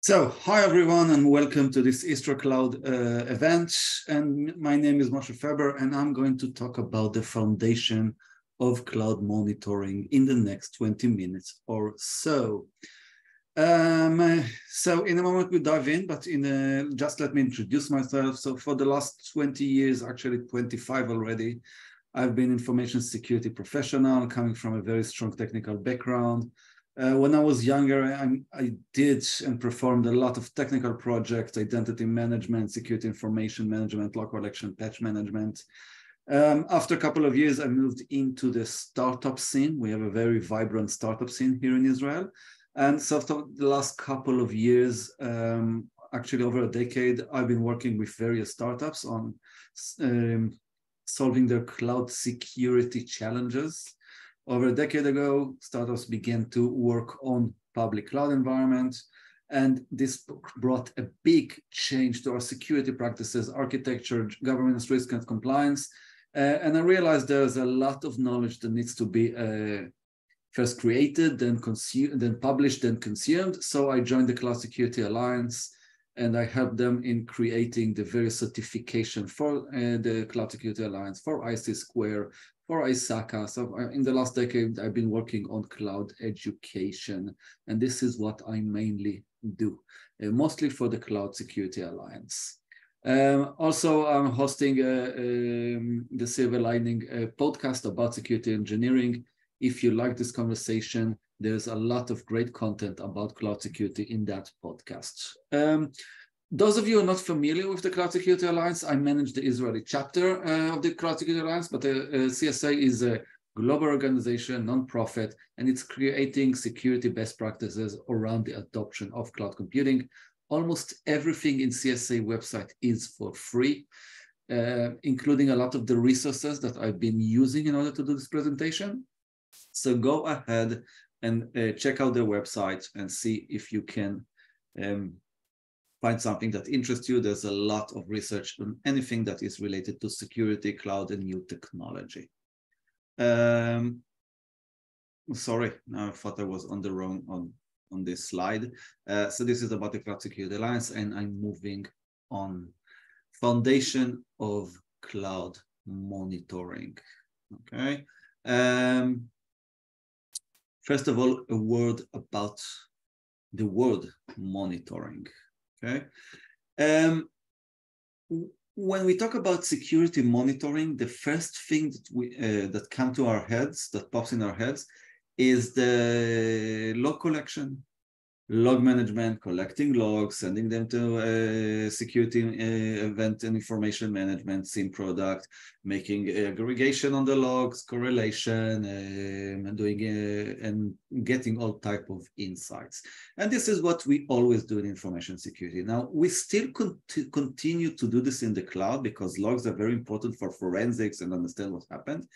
So, hi everyone, and welcome to this Easter Cloud event. And my name is Moshe Ferber, and I'm going to talk about the foundation of cloud monitoring in the next 20 minutes or so. So in a moment we dive in, but just let me introduce myself. So for the last 20 years, actually 25 already, I've been information security professional, coming from a very strong technical background. When I was younger, I did and performed a lot of technical projects, identity management, security information management, log collection, patch management. After a couple of years, I moved into the startup scene. We have a very vibrant startup scene here in Israel. And so for the last couple of years, actually over a decade, I've been working with various startups on solving their cloud security challenges. Over a decade ago, startups began to work on public cloud environments, and this brought a big change to our security practices, architecture, governance, risk, and compliance. And I realized there's a lot of knowledge that needs to be first created, then consumed, then published, then consumed. So I joined the Cloud Security Alliance, and I helped them in creating the various certification for the Cloud Security Alliance, for IC Square, for ISACA. So in the last decade, I've been working on cloud education, and this is what I mainly do, mostly for the Cloud Security Alliance. Also, I'm hosting the Silver Lining podcast about security engineering. If you like this conversation, there's a lot of great content about cloud security in that podcast. Those of you who are not familiar with the Cloud Security Alliance, I manage the Israeli chapter of the Cloud Security Alliance, but CSA is a global organization, non-profit, and it's creating security best practices around the adoption of cloud computing. Almost everything in CSA website is for free, including a lot of the resources that I've been using in order to do this presentation. So go ahead and check out their website and see if you can find something that interests you. There's a lot of research on anything that is related to security, cloud, and new technology. Sorry, I thought I was on the wrong on this slide. So this is about the Cloud Security Alliance, and I'm moving on. Foundation of cloud monitoring. Okay. First of all, a word about the word monitoring. Okay. When we talk about security monitoring, the first thing that come to our heads, that pops in our heads, is the log collection, log management, collecting logs, sending them to security event and information management, SIEM product, making aggregation on the logs, correlation, and doing and getting all type of insights. And this is what we always do in information security. Now, we still continue to do this in the cloud because logs are very important for forensics and understand what happened.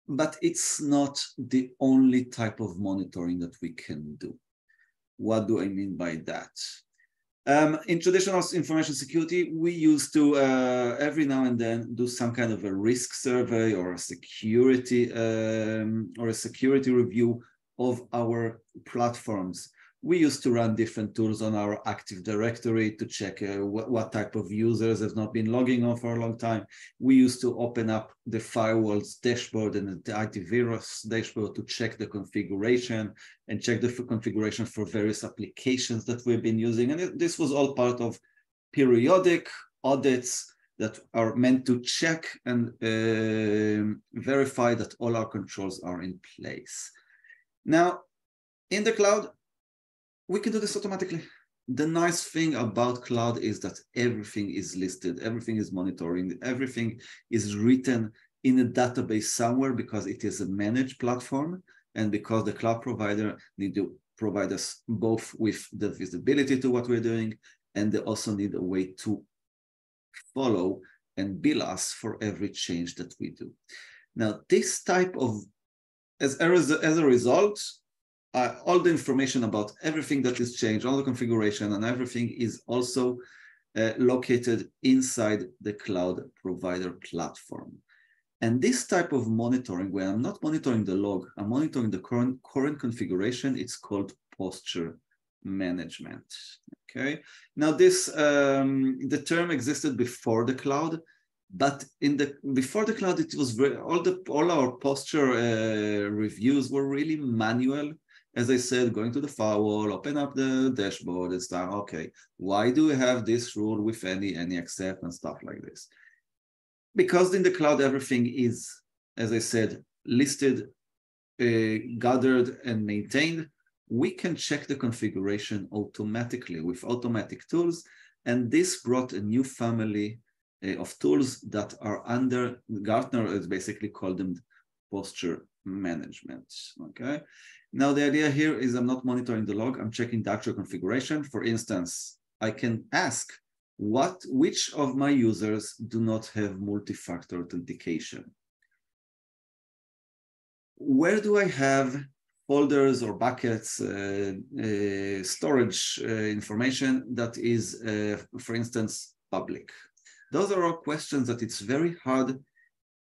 But it's not the only type of monitoring that we can do. What do I mean by that? In traditional information security, we used to every now and then do some kind of a risk survey or a security review of our platforms. We used to run different tools on our Active Directory to check what type of users have not been logging on for a long time. We used to open up the firewall's dashboard and the antivirus dashboard to check the configuration and check the configuration for various applications that we've been using. And this was all part of periodic audits that are meant to check and verify that all our controls are in place. Now, in the cloud, we can do this automatically. The nice thing about cloud is that everything is listed, everything is monitoring, everything is written in a database somewhere because it is a managed platform and because the cloud provider need to provide us both with the visibility to what we're doing, and they also need a way to follow and bill us for every change that we do. Now, this type of, as a result, all the information about everything that is changed, all the configuration and everything is also located inside the cloud provider platform. And this type of monitoring, where I'm not monitoring the log, I'm monitoring the current configuration, it's called posture management. Okay, now this the term existed before the cloud, but before the cloud, it was all our posture reviews were really manual. As I said, going to the firewall, open up the dashboard and start. Okay, why do we have this rule with any accept and stuff like this? Because in the cloud, everything is, as I said, listed, gathered, and maintained. We can check the configuration automatically with automatic tools. And this brought a new family of tools that are under Gartner, is basically called them posture management. Okay. Now the idea here is I'm not monitoring the log, I'm checking the actual configuration. For instance, I can ask which of my users do not have multi-factor authentication? Where do I have folders or buckets, storage information that is, for instance, public? Those are all questions that it's very hard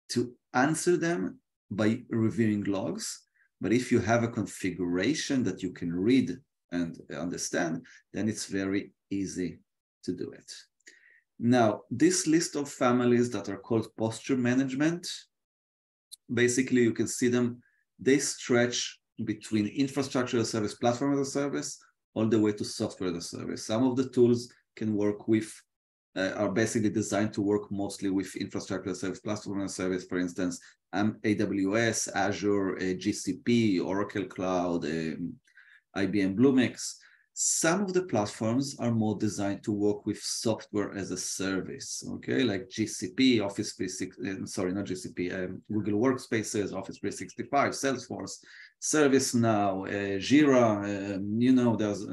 to answer them by reviewing logs. But if you have a configuration that you can read and understand, then it's very easy to do it. Now, this list of families that are called posture management, basically you can see them, they stretch between infrastructure as a service, platform as a service, all the way to software as a service. Some of the tools can work with, are basically designed to work mostly with infrastructure as a service, platform as a service, for instance, AWS, Azure, GCP, Oracle Cloud, IBM Bluemix. Some of the platforms are more designed to work with software as a service, okay, like GCP, Office 365, sorry, not GCP, Google Workspaces, Office 365, Salesforce, ServiceNow, Jira, you know, there's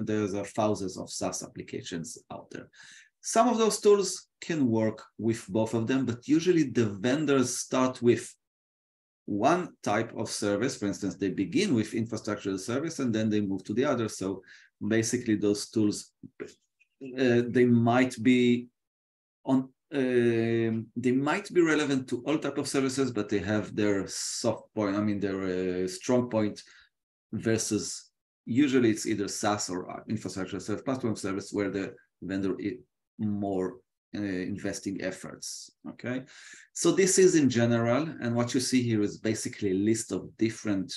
thousands of SaaS applications out there. Some of those tools can work with both of them, but usually the vendors start with one type of service. For instance, they begin with infrastructure as a service and then they move to the other. So basically those tools, they might be relevant to all type of services, but they have their soft point, I mean, their strong point versus usually it's either SaaS or infrastructure as a service, platform service, where the vendor is more investing efforts, okay? So this is in general, and what you see here is basically a list of different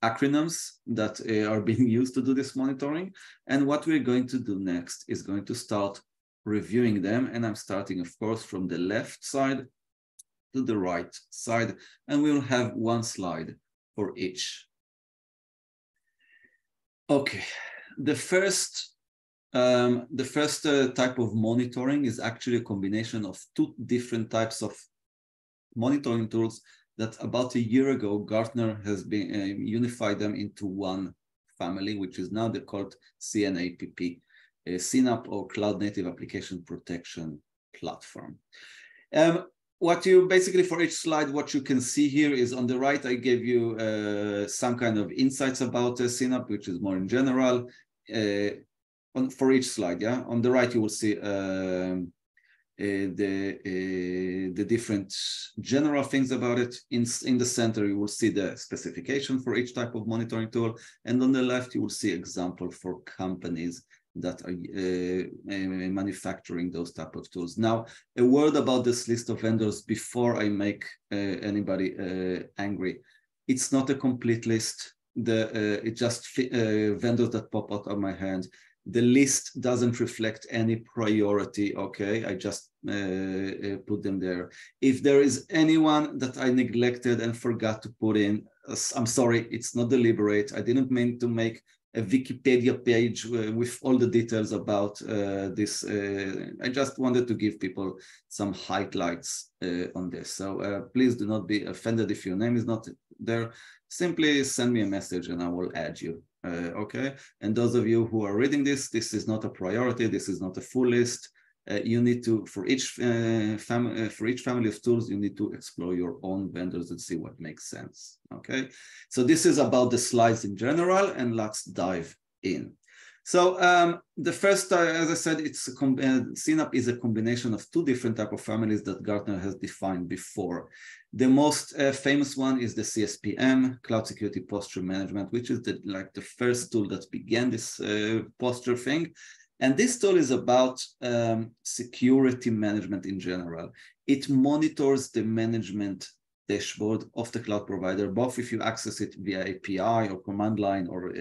acronyms that are being used to do this monitoring. And what we're going to do next is going to start reviewing them. And I'm starting, of course, from the left side to the right side, and we'll have one slide for each. Okay, the first type of monitoring is actually a combination of two different types of monitoring tools that about a year ago, Gartner has been unified them into one family, which is now called CNAPP, CNAPP, or Cloud Native Application Protection Platform. What you basically, for each slide, what you can see here is on the right, I gave you some kind of insights about CNAPP, which is more in general. For each slide, yeah. On the right, you will see the different general things about it. In the center, you will see the specification for each type of monitoring tool. And on the left, you will see example for companies that are manufacturing those type of tools. Now, a word about this list of vendors before I make anybody angry. It's not a complete list. It's just vendors that pop out of my hand. The list doesn't reflect any priority, okay? I just put them there. If there is anyone that I neglected and forgot to put in, I'm sorry, it's not deliberate. I didn't mean to make a Wikipedia page with all the details about this. I just wanted to give people some highlights on this. So please do not be offended if your name is not there. Simply send me a message and I will add you. Okay, and those of you who are reading this, this is not a priority. This is not a full list. You need to, for each family of tools, you need to explore your own vendors and see what makes sense. Okay, so this is about the slides in general, and let's dive in. So the first, as I said, it's CNAPP is a combination of two different type of families that Gartner has defined before. The most famous one is the CSPM, Cloud Security Posture Management, which is the first tool that began this posture thing. And this tool is about security management in general. It monitors the management dashboard of the cloud provider, both if you access it via API or command line or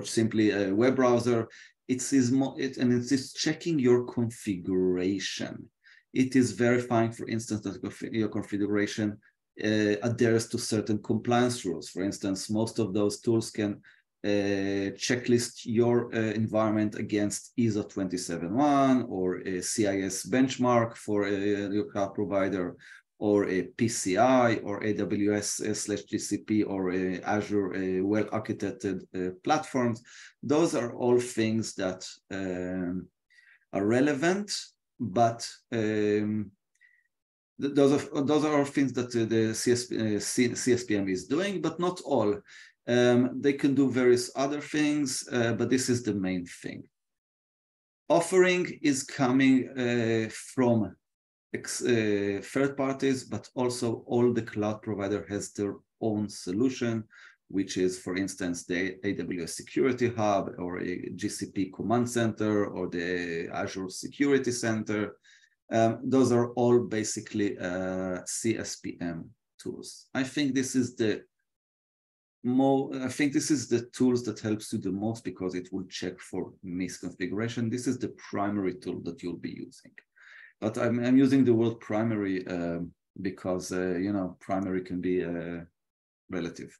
simply a web browser. It is checking your configuration. It is verifying, for instance, that your configuration adheres to certain compliance rules. For instance, most of those tools can checklist your environment against ISO 27001 or a CIS benchmark for your cloud provider, or a PCI or AWS/GCP or Azure well-architected platforms. Those are all things that are relevant, but those are all things that the CSPM is doing, but not all. They can do various other things, but this is the main thing. Offering is coming from third parties, but also all the cloud provider has their own solution, which is, for instance, the AWS Security Hub or a GCP Command Center or the Azure Security Center. Those are all basically CSPM tools. I think this is the tools that helps you the most because it will check for misconfiguration. This is the primary tool that you'll be using. But I'm using the word primary because, primary can be relative.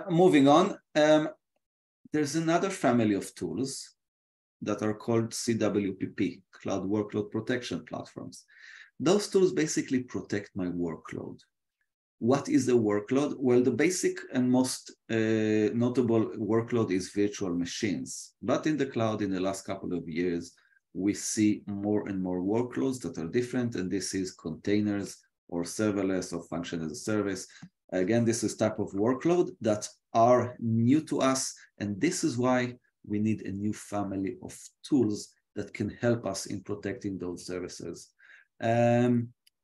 Moving on, there's another family of tools that are called CWPP, Cloud Workload Protection Platforms. Those tools basically protect my workload. What is a workload? Well, the basic and most notable workload is virtual machines. But in the cloud, in the last couple of years, we see more and more workloads that are different, and this is containers or serverless or function as a service. Again, this is type of workload that are new to us, and this is why we need a new family of tools that can help us in protecting those services.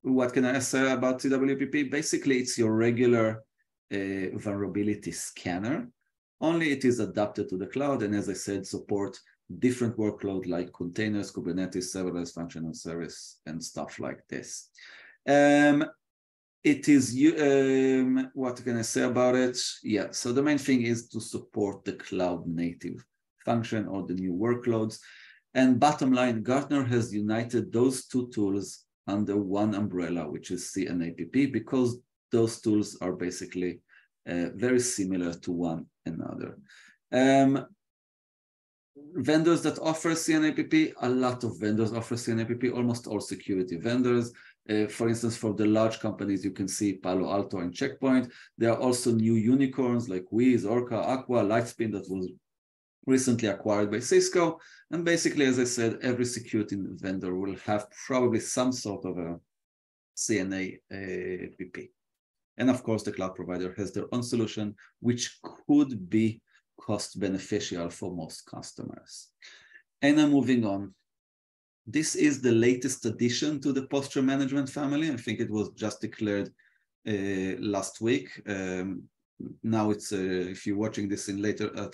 What can I say about CWPP? Basically, it's your regular vulnerability scanner, only it is adapted to the cloud, and as I said, support different workload like containers, Kubernetes, serverless, functional service, and stuff like this. It is, what can I say about it? Yeah, so the main thing is to support the cloud native function or the new workloads. And bottom line, Gartner has united those two tools under one umbrella, which is CNAPP, because those tools are basically very similar to one another. Vendors that offer CNAPP, a lot of vendors offer CNAPP, almost all security vendors. For instance, for the large companies, you can see Palo Alto and Checkpoint. There are also new unicorns like Wiz, Orca, Aqua, Lightspin that was recently acquired by Cisco. And basically, as I said, every security vendor will have probably some sort of a CNAPP. And of course, the cloud provider has their own solution, which could be cost beneficial for most customers. And I'm moving on. This is the latest addition to the posture management family. I think it was just declared last week. Now it's, if you're watching this at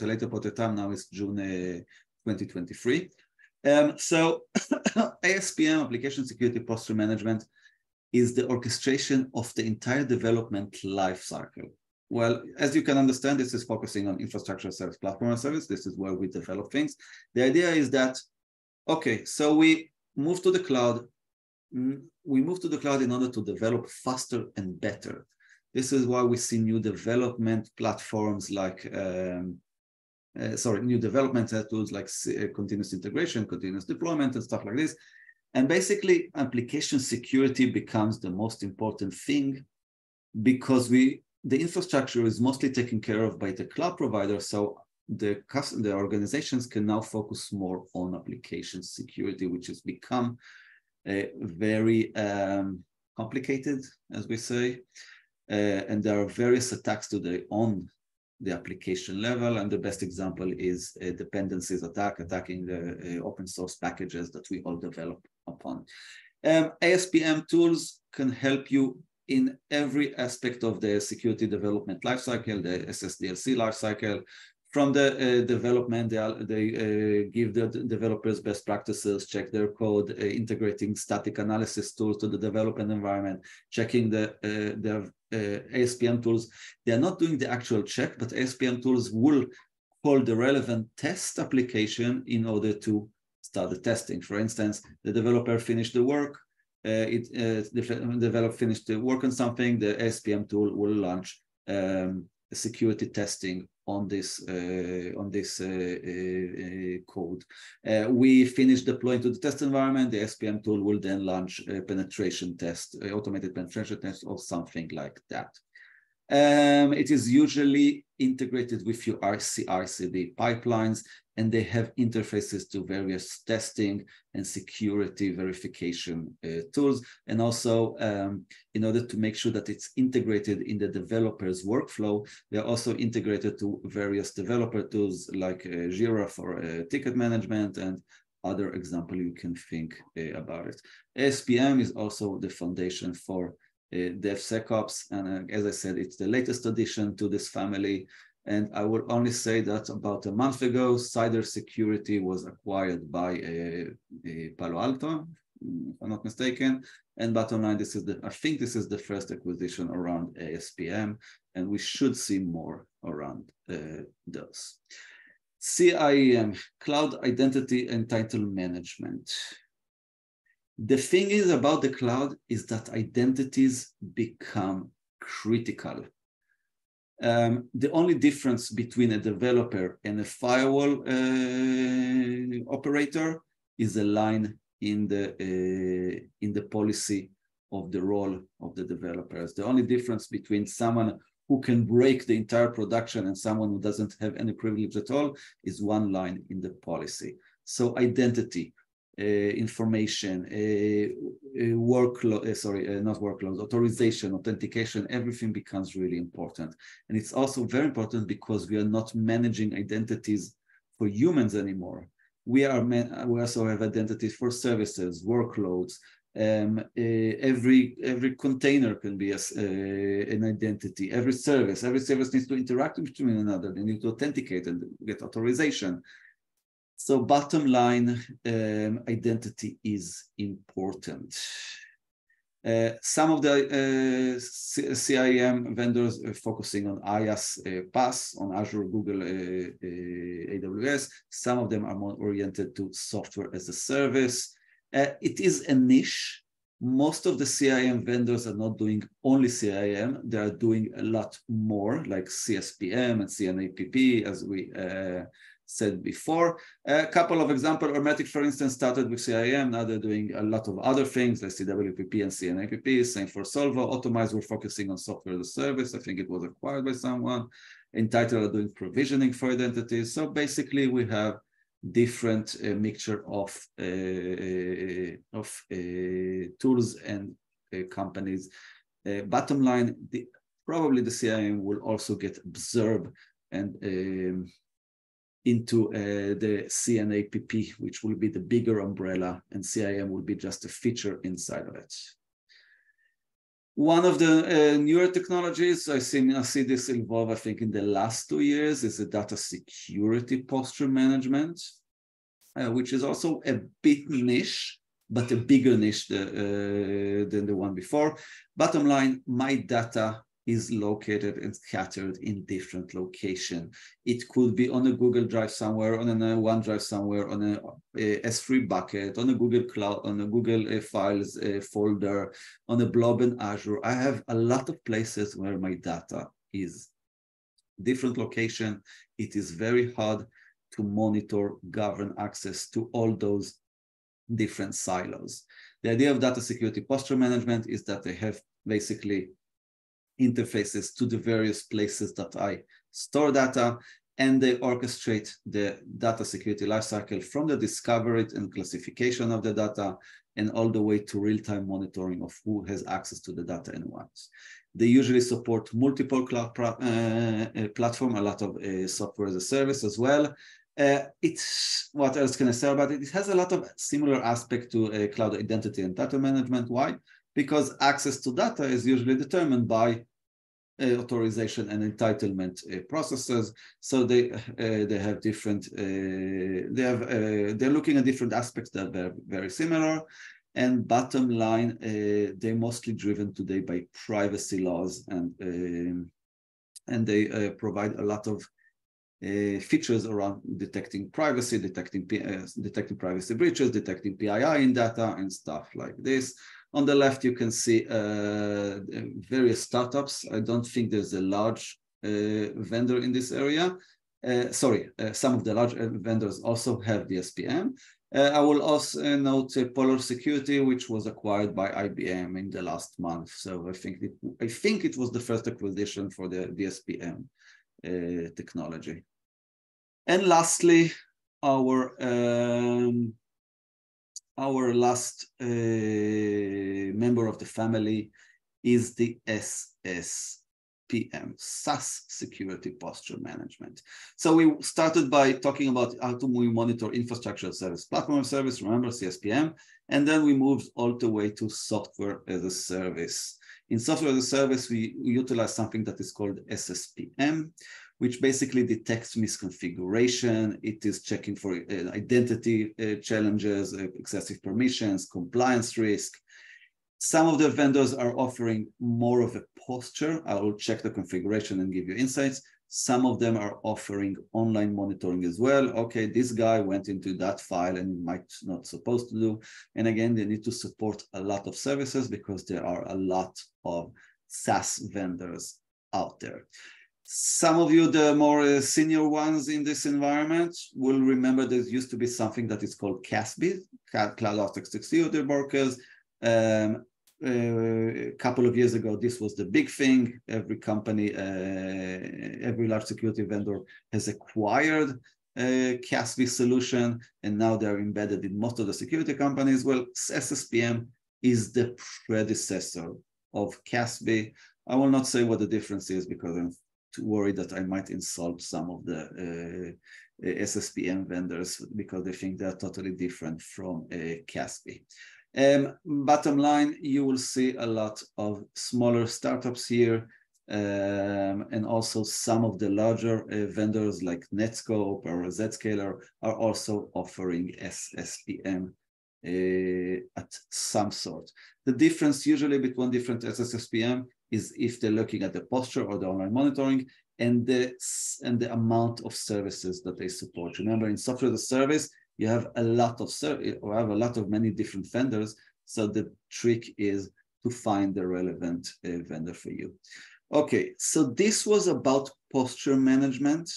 a later point of time, now it's June 2023. So ASPM, Application Security Posture Management, is the orchestration of the entire development lifecycle. Well, as you can understand, this is focusing on infrastructure service, platform as service. This is where we develop things. The idea is that, okay, so we move to the cloud. We move to the cloud in order to develop faster and better. This is why we see new development platforms like, new development tools like continuous integration, continuous deployment, and stuff like this. And basically, application security becomes the most important thing because the infrastructure is mostly taken care of by the cloud provider. So the organizations can now focus more on application security, which has become very complicated, as we say. And there are various attacks to their own the application level. And the best example is a dependencies attack, attacking the open source packages that we all develop upon. ASPM tools can help you in every aspect of the security development lifecycle, the SSDLC lifecycle. From the development, they give the developers best practices, check their code, integrating static analysis tools to the development environment, checking the ASPM tools. They are not doing the actual check, but ASPM tools will call the relevant test application in order to start the testing. For instance, the developer finished the work, the developer finished the work on something, the ASPM tool will launch security testing on this code. We finish deploying to the test environment. The SPM tool will then launch a penetration test, automated penetration test, or something like that. It is usually integrated with your CI/CD pipelines, and they have interfaces to various testing and security verification tools. And also, in order to make sure that it's integrated in the developer's workflow, they're also integrated to various developer tools like Jira for ticket management and other example you can think about it. ASPM is also the foundation for DevSecOps. And as I said, it's the latest addition to this family. And I will only say that about a month ago, cybersecurity was acquired by Palo Alto, if I'm not mistaken. And bottom line, I think this is the first acquisition around ASPM, and we should see more around those. CIEM, Cloud Identity and Title Management. The thing is about the cloud is that identities become critical. The only difference between a developer and a firewall operator is a line in the policy of the role of the developers. The only difference between someone who can break the entire production and someone who doesn't have any privilege at all is one line in the policy. So identity, information, authorization, authentication, everything becomes really important. And it's also very important because we are not managing identities for humans anymore. We also have identities for services, workloads. Every container can be an identity. Every service needs to interact with one another. They need to authenticate and get authorization. So bottom line, identity is important. Some of the CIEM vendors are focusing on IaaS, PaaS, on Azure, Google, AWS. Some of them are more oriented to software as a service. It is a niche. Most of the CIEM vendors are not doing only CIEM. They are doing a lot more, like CSPM and CNAPP, as we said before. A couple of examples, Hermetic, for instance, started with CIEM. Now they're doing a lot of other things like CWPP and CNAPP. Same for Solvo. Automize, we're focusing on software as a service. I think it was acquired by someone. Entitle are doing provisioning for identities. So basically, we have different mixture of tools and companies. Bottom line, probably the CIEM will also get absorbed and into the CNAPP, which will be the bigger umbrella, and CIEM will be just a feature inside of it. One of the newer technologies I see this evolve, I think, in the last 2 years is the data security posture management, which is also a bit niche, but a bigger niche than the one before. Bottom line, my data is located and scattered in different locations. It could be on a Google Drive somewhere, on a OneDrive somewhere, on a S3 bucket, on a Google Cloud, on a Google Files folder, on a blob in Azure. I have a lot of places where my data is different location. It is very hard to monitor, govern access to all those different silos. The idea of data security posture management is that they have basically interfaces to the various places that I store data, and they orchestrate the data security lifecycle from the discovery and classification of the data and all the way to real-time monitoring of who has access to the data and what. They usually support multiple cloud platform, a lot of software as a service as well. It's, what else can I say about it? It has a lot of similar aspect to cloud identity and data management. Why? Because access to data is usually determined by authorization and entitlement processes. So they have different, they're looking at different aspects that are very similar. And bottom line, they're mostly driven today by privacy laws, and they provide a lot of features around detecting privacy, detecting privacy breaches, detecting PII in data, and stuff like this. On the left, you can see various startups. I don't think there's a large vendor in this area. Some of the large vendors also have DSPM. I will also note Polar Security, which was acquired by IBM in the last month. So I think it was the first acquisition for the DSPM technology. And lastly, our last member of the family is the SSPM, SaaS Security Posture Management. So we started by talking about how do we monitor infrastructure service, platform service, remember CSPM, and then we moved all the way to software as a service. In software as a service, we utilize something that is called SSPM, which basically detects misconfiguration. It is checking for identity challenges, excessive permissions, compliance risk. Some of the vendors are offering more of a posture. I will check the configuration and give you insights. Some of them are offering online monitoring as well. Okay, this guy went into that file and might not supposed to do. And again, they need to support a lot of services because there are a lot of SaaS vendors out there. Some of you, the more senior ones in this environment, will remember there used to be something that is called CASB, Cloud Architecture Security Brokers. A couple of years ago, this was the big thing. Every company, every large security vendor has acquired a CASB solution, and now they're embedded in most of the security companies. Well, SSPM is the predecessor of CASB. I will not say what the difference is because I'm too worried that I might insult some of the SSPM vendors because they think they're totally different from CASB. Bottom line, you will see a lot of smaller startups here, and also some of the larger vendors like Netscope or Zscaler are also offering SSPM at some sort. The difference usually between different SSPM is if they're looking at the posture or the online monitoring and the amount of services that they support. Remember, in software as a service, you have a lot of many different vendors. So the trick is to find the relevant vendor for you. Okay, so this was about posture management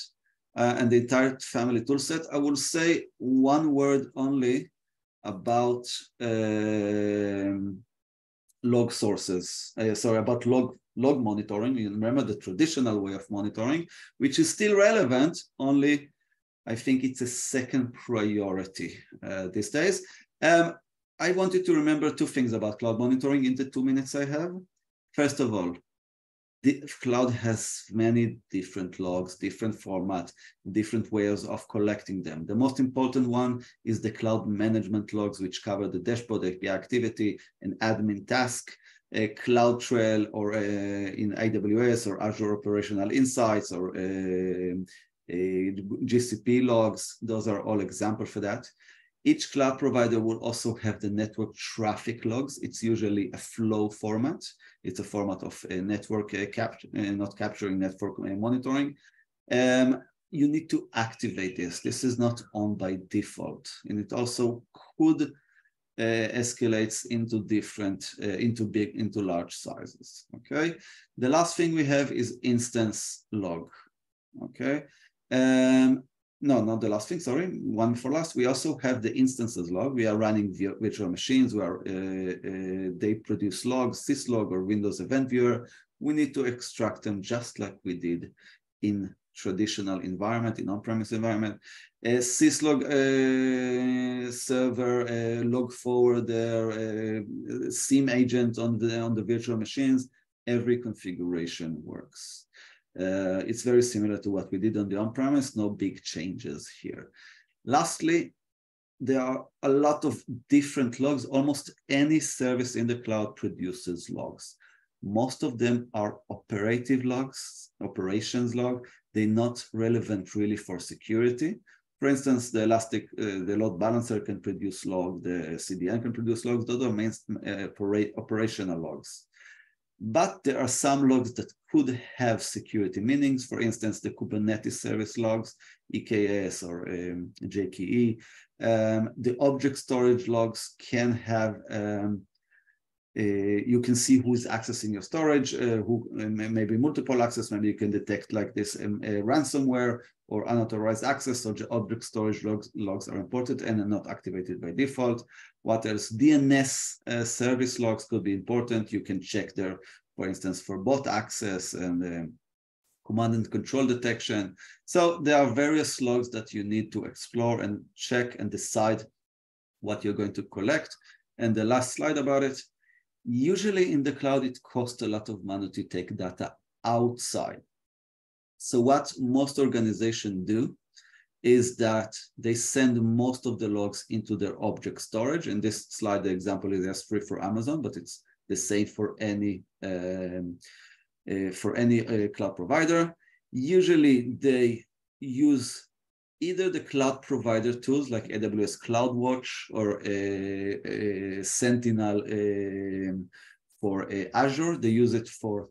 and the entire family toolset. I will say one word only about log sources, about log monitoring. You remember the traditional way of monitoring, which is still relevant, only I think it's a second priority these days. I wanted to remember two things about cloud monitoring in the 2 minutes I have. First of all, the cloud has many different logs, different formats, different ways of collecting them. The most important one is the cloud management logs, which cover the dashboard, API activity, and admin task, CloudTrail, or in AWS or Azure Operational Insights, or GCP logs. Those are all examples for that. Each cloud provider will also have the network traffic logs. It's usually a flow format. It's a format of network not capturing network monitoring. You need to activate this. This is not on by default, and it also could escalates into different, into large sizes. Okay. The last thing we have is instance log. Okay. No, not the last thing, sorry, one for last. We also have the instances log. We are running virtual machines where they produce logs, syslog or Windows Event Viewer. We need to extract them just like we did in traditional environment, in on-premise environment. Syslog server, log forwarder, SIEM agent on the virtual machines. every configuration works. It's very similar to what we did on the on-premise, no big changes here. Lastly, there are a lot of different logs. Almost any service in the cloud produces logs. Most of them are operative logs, operations log. They're not relevant really for security. For instance, the the load balancer can produce log, the CDN can produce logs. Those are main operational logs. But there are some logs that could have security meanings. For instance, the Kubernetes service logs, EKS or JKE. The object storage logs can have, you can see who's accessing your storage, who maybe multiple access, maybe you can detect like this ransomware or unauthorized access. So the object storage logs are important and are not activated by default. What else? DNS service logs could be important. You can check there, for instance, for bot access and command and control detection. So there are various logs that you need to explore and check and decide what you're going to collect. And the last slide about it, usually in the cloud, it costs a lot of money to take data outside. So what most organizations do is that they send most of the logs into their object storage. In this slide, the example is S3 for Amazon, but it's the same for any cloud provider. Usually they use either the cloud provider tools like AWS CloudWatch or Sentinel for Azure. They use it for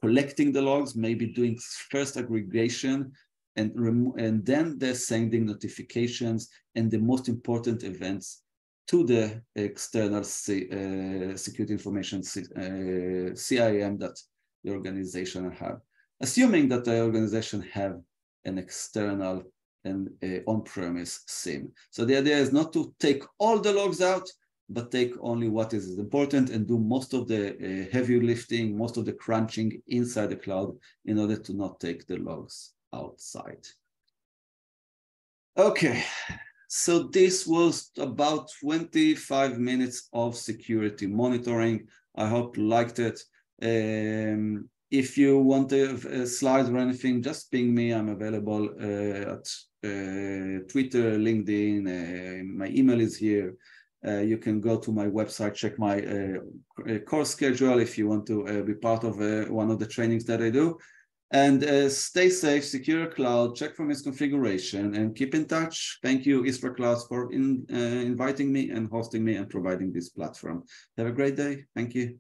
collecting the logs, maybe doing first aggregation, and then they're sending notifications and the most important events to the external security information CIM that the organization have, assuming that the organization have an external and on-premise SIEM. So the idea is not to take all the logs out, but take only what is important and do most of the heavy lifting, most of the crunching inside the cloud in order to not take the logs outside. Okay, so this was about 25 minutes of security monitoring. I hope you liked it. If you want a slide or anything, just ping me. I'm available at Twitter, LinkedIn. My email is here. You can go to my website, check my course schedule if you want to be part of one of the trainings that I do. And stay safe, secure cloud, check for misconfiguration, and keep in touch. Thank you, Isra Clouds, for inviting me and hosting me and providing this platform. Have a great day. Thank you.